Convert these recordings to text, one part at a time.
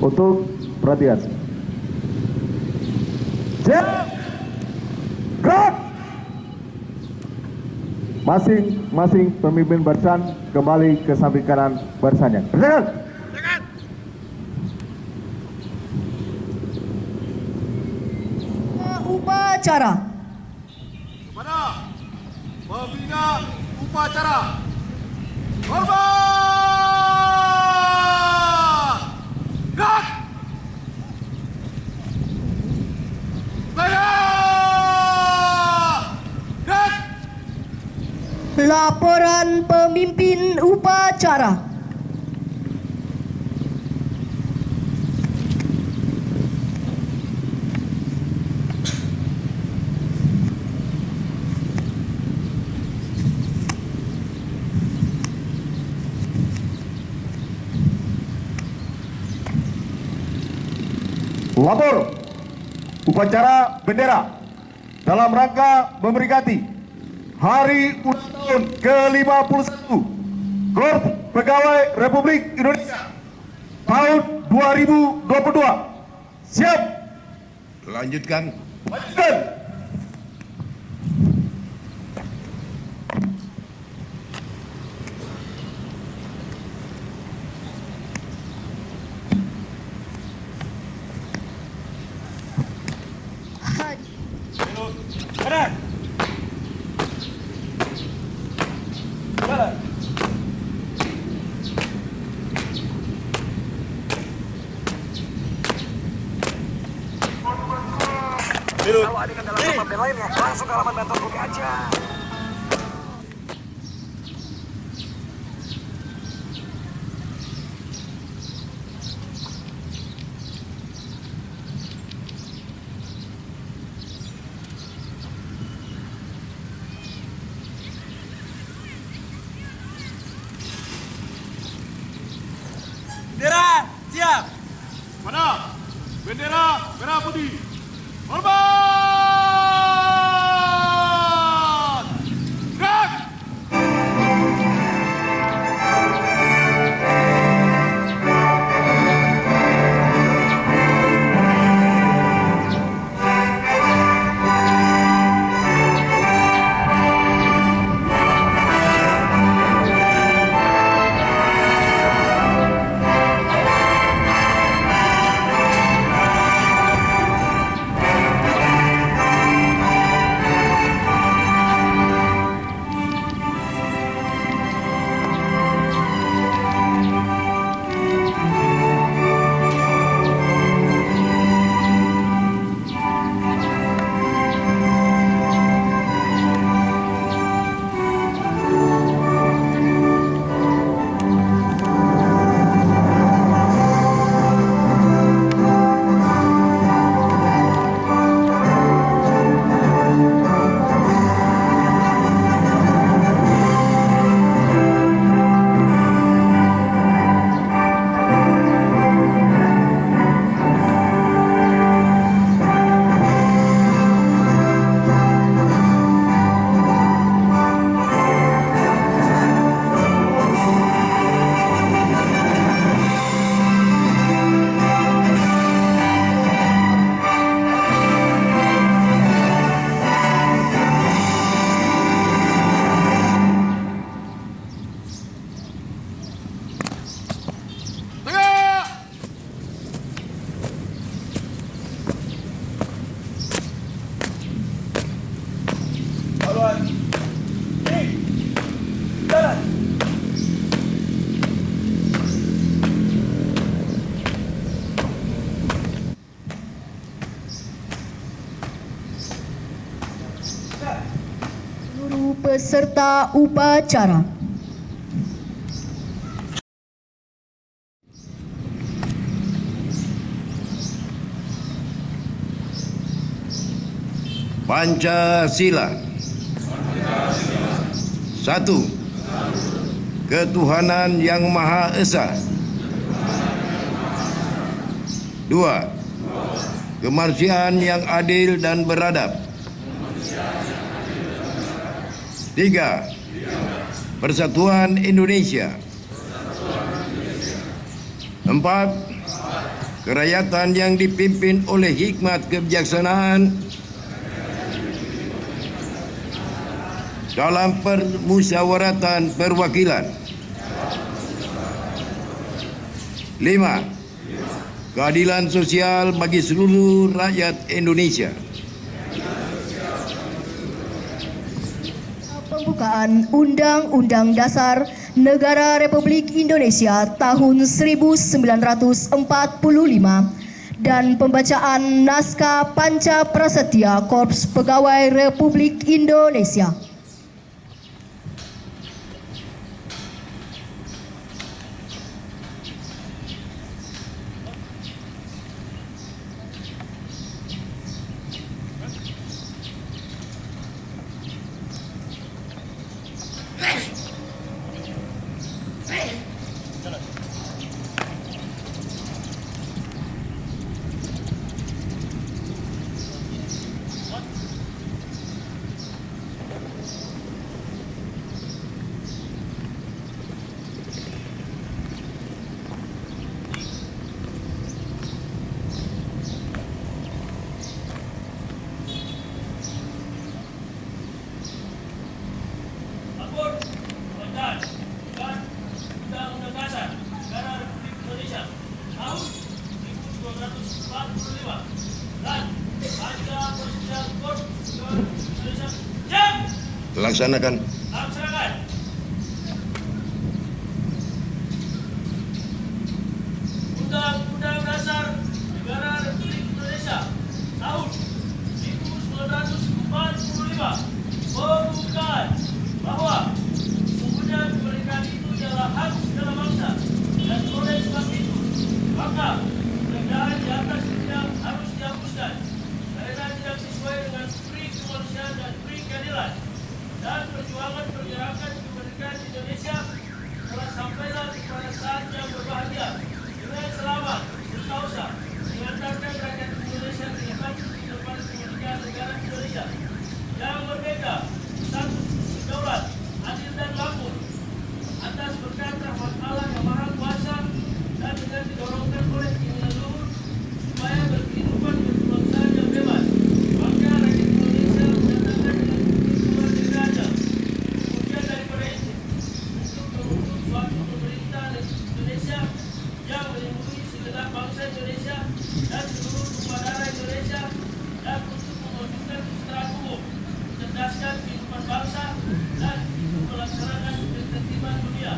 Untuk perhatian. Siap. Gerak. Masing-masing pemimpin barisan kembali ke samping kanan barisannya. Berjalan. Upacara. Kepada pembina upacara, hormat! Gerak! Gerak! Laporan pemimpin upacara. Lapor upacara bendera dalam rangka memperingati Hari Ulang Tahun ke-51 Korps Pegawai Republik Indonesia tahun 2022. Siap. Lanjutkan. Lanjutkan. Kalau adegan dalam pemain lainnya, langsung ke alamat bantuan bumi aja. Bendera siap. Mana? Bendera merah putih. Hormat! Gerak! Seluruh peserta upacara. Pancasila. 1. Ketuhanan Yang Maha Esa. 2. Kemanusiaan yang adil dan beradab. 3. Persatuan Indonesia. 4. kerakyatan yang dipimpin oleh hikmat kebijaksanaan dalam permusyawaratan perwakilan. 5. Keadilan sosial bagi seluruh rakyat Indonesia. Pembukaan Undang-Undang Dasar Negara Republik Indonesia tahun 1945 dan pembacaan naskah Panca Prasetya Korps Pegawai Republik Indonesia. Lapor pembacaan Undang-Undang Dasar Negara Republik Indonesia tahun 1945 dan Panca Prasetya Korps Pegawai Indonesia. Siap! Laksanakan. Laksanakan. Undang-Undang Dasar Negara Republik Indonesia tahun 1945 membuka bahwa sesungguhnya kemerdekaan itu adalah hak segala bangsa dan oleh sebab itu maka kemerdekaan di atas dunia harus dihapuskan karena tidak sesuai dengan pri kemanusiaan dan pri keadilan, dan perjuangan pergerakan kemerdekaan Indonesia telah sampailah kepada saat yang berbahagia dengan selamat bertausa mengantarkan rakyat Indonesia terlibat di depan kemerdekaan negara Indonesia yang merdeka, satu, berdaulat, adil dan makmur atas berkat rahmat Allah yang Maha Kuasa dan dengan didorongkan oleh keinginan luhur supaya berkehidupan berbangsa yang bebas. Maka rakyat Indonesia menyatakan dengan kemerdekaannya. Kemudian daripada itu untuk membentuk suatu pemerintah Indonesia yang melindungi segenap bangsa Indonesia dan seluruh tumpah darah Indonesia, dan untuk mewujudkan kesetaraan umum, mencerdaskan kehidupan bangsa dan melaksanakan ketertiban dunia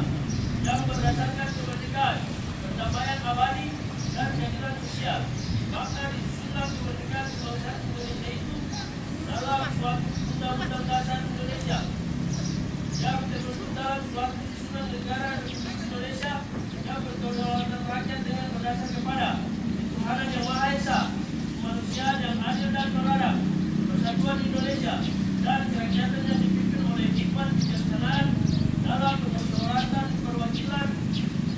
yang berdasarkan kemerdekaan, perdamaian abadi dan keadilan sosial. Maka disusunlah kemerdekaan kebangsaan Indonesia itu dalam suatu Undang-Undang Dasar Indonesia yang terbentuk dalam suatu susunan negara Republik Indonesia yang berkedaulatan rakyat dengan berdasar kepada ketuhanan yang Maha Esa, kemanusiaan yang adil dan beradab, persatuan Indonesia, dan kerakyatan yang dipimpin oleh hikmat kebijaksanaan dalam permusyawaratan perwakilan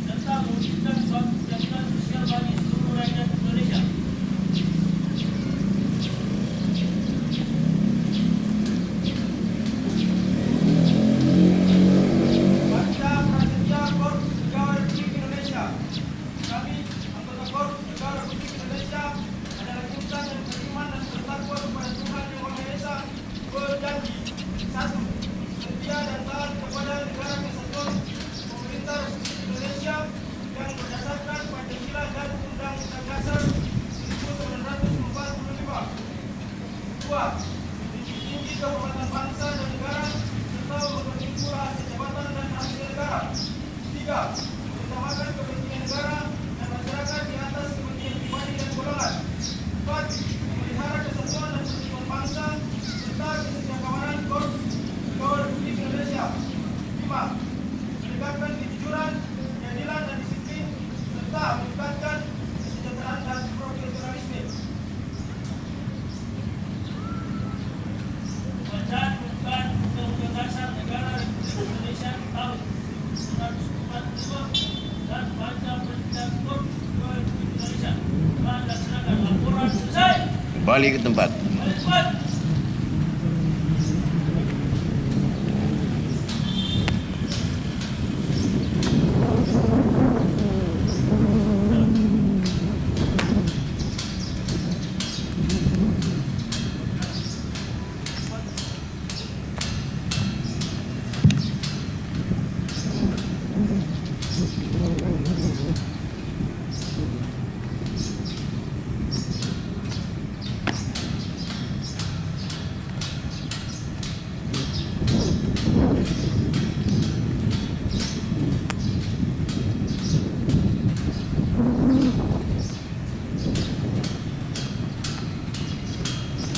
serta mewujudkan suatu keadilan sosial bagi seluruh rakyat Indonesia. Panca Prasetya Korps Pegawai Republik Indonesia. Kami, anggota Korps Pegawai Republik Indonesia, adalah insan yang beriman dan bertakwa kepada Tuhan Yang Maha Esa, berjanji: 1. Setia dan taat kepada negara kesatuan pemerintah Republik Indonesia yang berdasarkan Pancasila dan Undang-Undang Dasar 1945. 2. Tinggi kehormatan bangsa dan negara serta mempertinggi rahasia jabatan dan hasil negara. 3. Mengutamakan kepentingan negara dan masyarakat di atas kepentingan pribadi dan golongan. 4. Memelihara kesatuan dan persatuan bangsa serta kesetiakawanan Korps Pegawai Republik Indonesia. 5. Menegakkan kejujuran, keadilan dan disiplin serta meningkatkan kesejahteraan dan profesionalisme. Pembacaan pembukaan Undang-Undang Dasar Negara Republik Indonesia tahun 1945 dan Panca Prasetya Korps Pegawai Republik Indonesia. Telah dilaksanakan. Laporan selesai. Balik ke tempat. Balik cepat.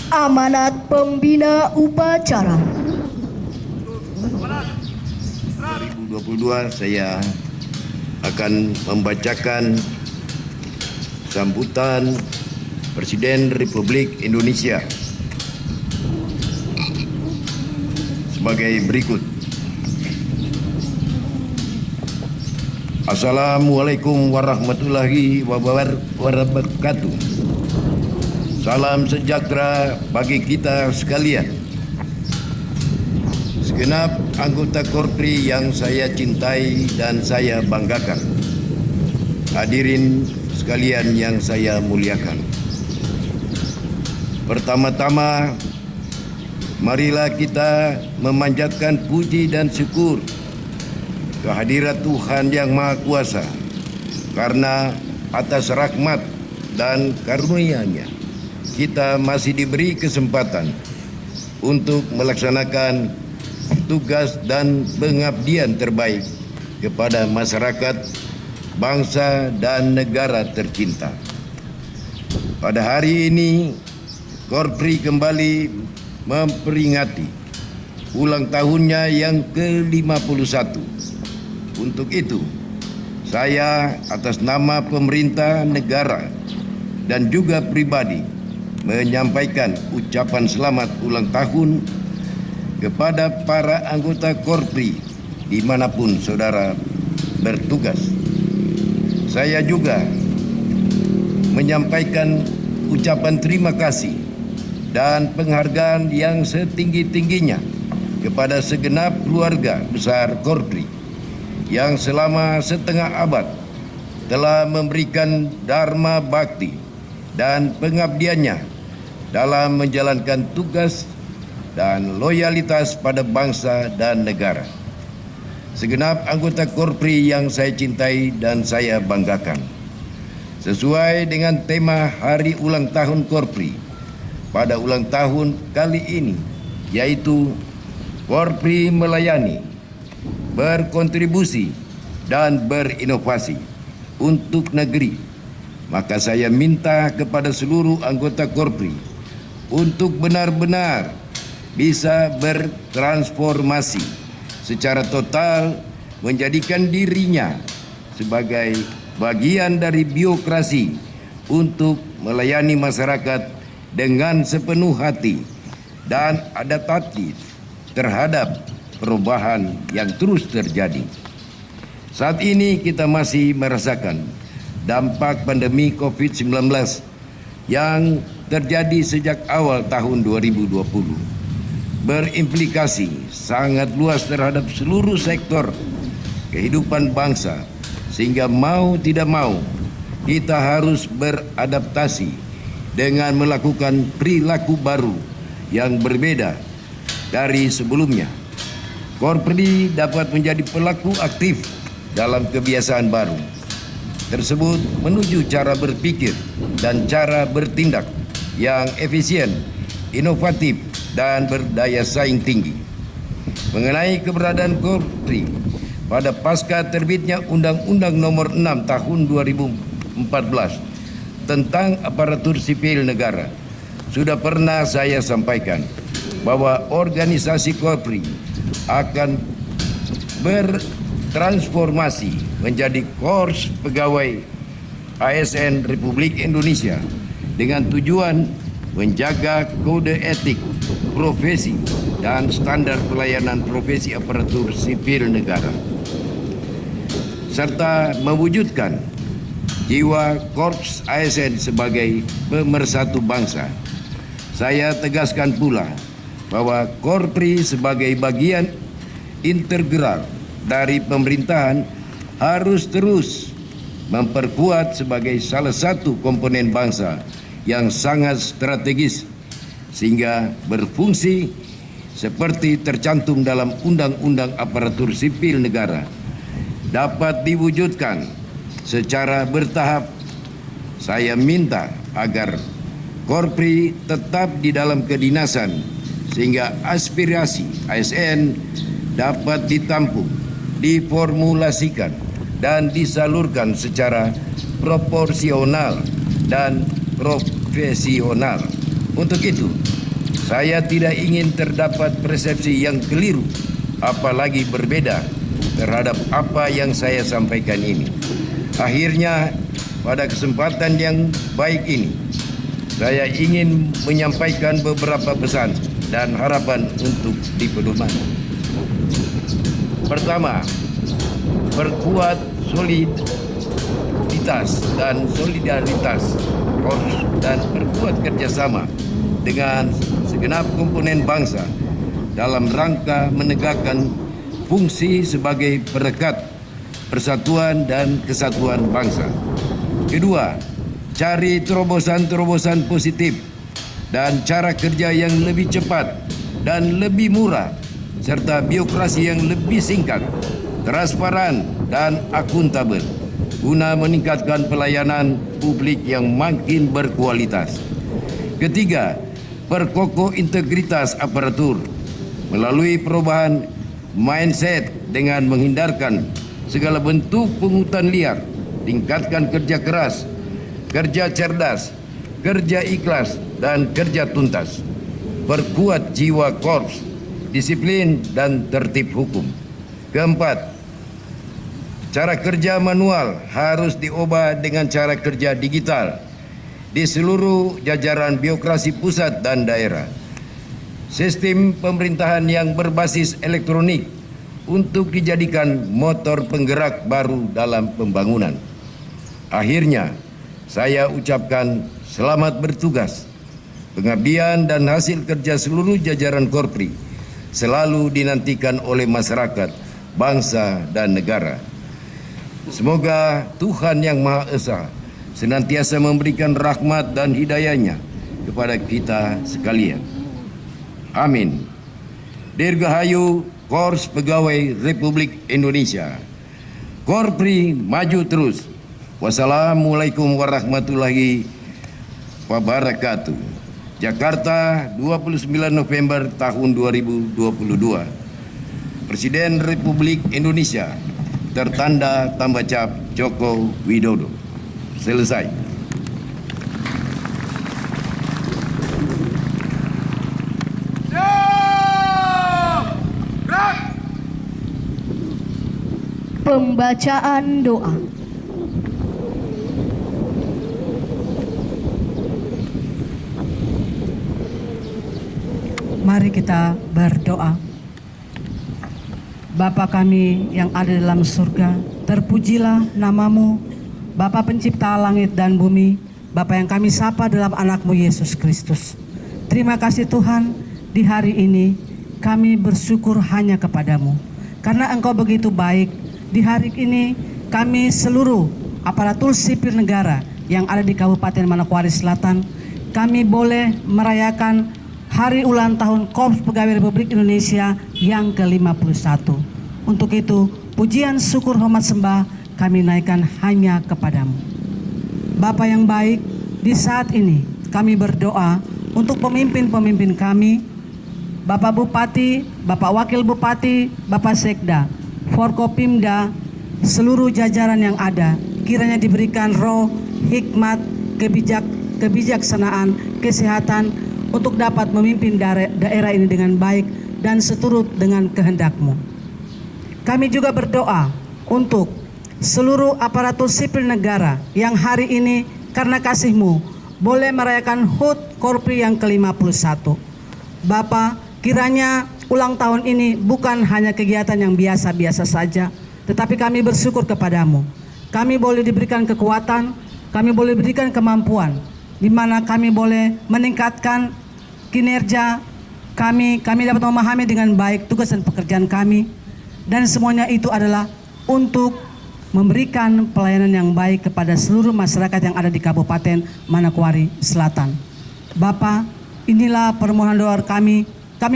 Amanat pembina upacara. 2022 saya akan membacakan sambutan Presiden Republik Indonesia sebagai berikut. Assalamualaikum warahmatullahi wabarakatuh. Salam sejahtera bagi kita sekalian. Segenap anggota Korpri yang saya cintai dan saya banggakan. Hadirin sekalian yang saya muliakan. Pertama-tama, marilah kita memanjatkan puji dan syukur kehadirat Tuhan Yang Maha Kuasa karena atas rahmat dan karunia-Nya kita masih diberi kesempatan untuk melaksanakan tugas dan pengabdian terbaik kepada masyarakat, bangsa dan negara tercinta. Pada hari ini, Korpri kembali memperingati ulang tahunnya yang ke-51. Untuk itu, saya atas nama pemerintah negara dan juga pribadi menyampaikan ucapan selamat ulang tahun kepada para anggota Korpri dimanapun saudara bertugas. Saya juga menyampaikan ucapan terima kasih dan penghargaan yang setinggi-tingginya kepada segenap keluarga besar Korpri yang selama setengah abad telah memberikan dharma bakti dan pengabdiannya dalam menjalankan tugas dan loyalitas pada bangsa dan negara. Segenap anggota Korpri yang saya cintai dan saya banggakan. Sesuai dengan tema Hari Ulang Tahun Korpri pada ulang tahun kali ini, yaitu Korpri melayani, berkontribusi dan berinovasi untuk negeri. Maka saya minta kepada seluruh anggota Korpri untuk benar-benar bisa bertransformasi secara total, menjadikan dirinya sebagai bagian dari birokrasi untuk melayani masyarakat dengan sepenuh hati dan adaptif terhadap perubahan yang terus terjadi. Saat ini kita masih merasakan dampak pandemi COVID-19 yang terjadi sejak awal tahun 2020. Berimplikasi sangat luas terhadap seluruh sektor kehidupan bangsa, sehingga mau tidak mau kita harus beradaptasi dengan melakukan perilaku baru yang berbeda dari sebelumnya. Korpri dapat menjadi pelaku aktif dalam kebiasaan baru tersebut menuju cara berpikir dan cara bertindak yang efisien, inovatif, dan berdaya saing tinggi. Mengenai keberadaan Korpri pada pasca terbitnya Undang-Undang Nomor 6 Tahun 2014 tentang aparatur sipil negara, sudah pernah saya sampaikan bahwa organisasi Korpri akan bertransformasi menjadi Korps Pegawai ASN Republik Indonesia dengan tujuan menjaga kode etik profesi dan standar pelayanan profesi aparatur sipil negara, serta mewujudkan jiwa Korps ASN sebagai pemersatu bangsa. Saya tegaskan pula bahwa Korpri sebagai bagian integral dari pemerintahan harus terus memperkuat sebagai salah satu komponen bangsa yang sangat strategis sehingga berfungsi seperti tercantum dalam Undang-Undang Aparatur Sipil Negara dapat diwujudkan secara bertahap. Saya minta agar Korpri tetap di dalam kedinasan sehingga aspirasi ASN dapat ditampung, diformulasikan, dan disalurkan secara proporsional dan profesional Untuk itu, saya tidak ingin terdapat persepsi yang keliru, apalagi berbeda terhadap apa yang saya sampaikan ini. Akhirnya, pada kesempatan yang baik ini, saya ingin menyampaikan beberapa pesan dan harapan untuk dipedoman. Pertama, perkuat soliditas dan solidaritas Korps dan perkuat kerjasama dengan segenap komponen bangsa dalam rangka menegakkan fungsi sebagai perekat persatuan dan kesatuan bangsa. Kedua, cari terobosan-terobosan positif dan cara kerja yang lebih cepat dan lebih murah, serta birokrasi yang lebih singkat, transparan, dan akuntabel guna meningkatkan pelayanan publik yang makin berkualitas. Ketiga, perkokoh integritas aparatur melalui perubahan mindset dengan menghindarkan segala bentuk pungutan liar, tingkatkan kerja keras, kerja cerdas, kerja ikhlas, dan kerja tuntas. Perkuat jiwa korps, disiplin, dan tertib hukum. Keempat, cara kerja manual harus diubah dengan cara kerja digital di seluruh jajaran birokrasi pusat dan daerah. Sistem pemerintahan yang berbasis elektronik untuk dijadikan motor penggerak baru dalam pembangunan. Akhirnya, saya ucapkan selamat bertugas. Pengabdian dan hasil kerja seluruh jajaran Korpri selalu dinantikan oleh masyarakat, bangsa, dan negara. Semoga Tuhan Yang Maha Esa senantiasa memberikan rahmat dan hidayahnya kepada kita sekalian. Amin. Dirgahayu Korps Pegawai Republik Indonesia. Korpri maju terus. Wassalamualaikum warahmatullahi wabarakatuh. Jakarta, 29 November tahun 2022. Presiden Republik Indonesia, tertanda tambah cap Joko Widodo. Selesai. Pembacaan doa. Mari kita berdoa. Bapa kami yang ada dalam surga, terpujilah namamu, Bapa pencipta langit dan bumi, Bapa yang kami sapa dalam anakmu Yesus Kristus. Terima kasih Tuhan, di hari ini kami bersyukur hanya kepadamu, karena Engkau begitu baik. Di hari ini kami seluruh aparatur sipil negara yang ada di Kabupaten Manokwari Selatan, kami boleh merayakan Hari Ulang Tahun Korps Pegawai Republik Indonesia yang ke-51. Untuk itu, pujian, syukur, hormat, sembah kami naikkan hanya kepadamu. Bapa yang baik, di saat ini kami berdoa untuk pemimpin-pemimpin kami, Bapak Bupati, Bapak Wakil Bupati, Bapak Sekda, Forkopimda, seluruh jajaran yang ada, kiranya diberikan roh, hikmat, kebijaksanaan, kesehatan, untuk dapat memimpin daerah ini dengan baik dan seturut dengan kehendak-Mu. Kami juga berdoa untuk seluruh aparatur sipil negara yang hari ini karena kasih-Mu boleh merayakan HUT Korpri yang ke-51. Bapa, kiranya ulang tahun ini bukan hanya kegiatan yang biasa-biasa saja, tetapi kami bersyukur kepadamu. Kami boleh diberikan kekuatan, kami boleh diberikan kemampuan, di mana kami boleh meningkatkan kinerja kami dapat memahami dengan baik tugas dan pekerjaan kami, dan semuanya itu adalah untuk memberikan pelayanan yang baik kepada seluruh masyarakat yang ada di Kabupaten Manokwari Selatan. Bapa, inilah permohonan doa kami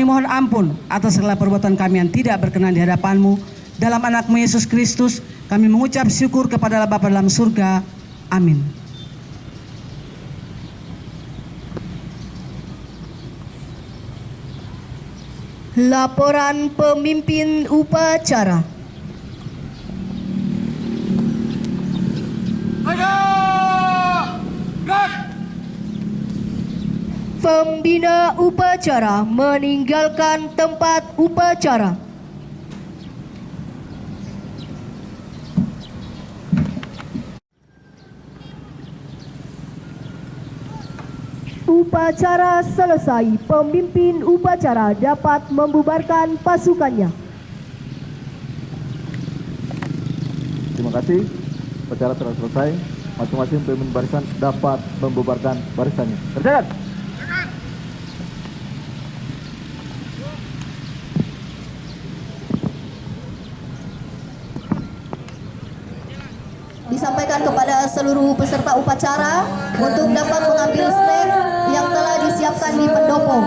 mohon ampun atas segala perbuatan kami yang tidak berkenan di hadapan-Mu. Dalam anak-Mu Yesus Kristus, kami mengucap syukur kepada Bapa dalam surga. Amin. Laporan pemimpin upacara. Pembina upacara meninggalkan tempat upacara. Upacara selesai, pemimpin upacara dapat membubarkan pasukannya. Terima kasih. Upacara telah selesai. Masing-masing pemimpin barisan dapat membubarkan barisannya. Kerjakan. Disampaikan kepada seluruh peserta upacara untuk dapat mengambil snack yang telah disiapkan di pendopo.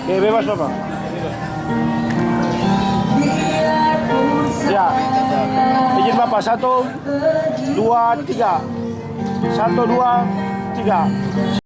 Oke, bebas Bapak. Ya. Izin Bapak, 1, 2, 3. 1, 2, 3.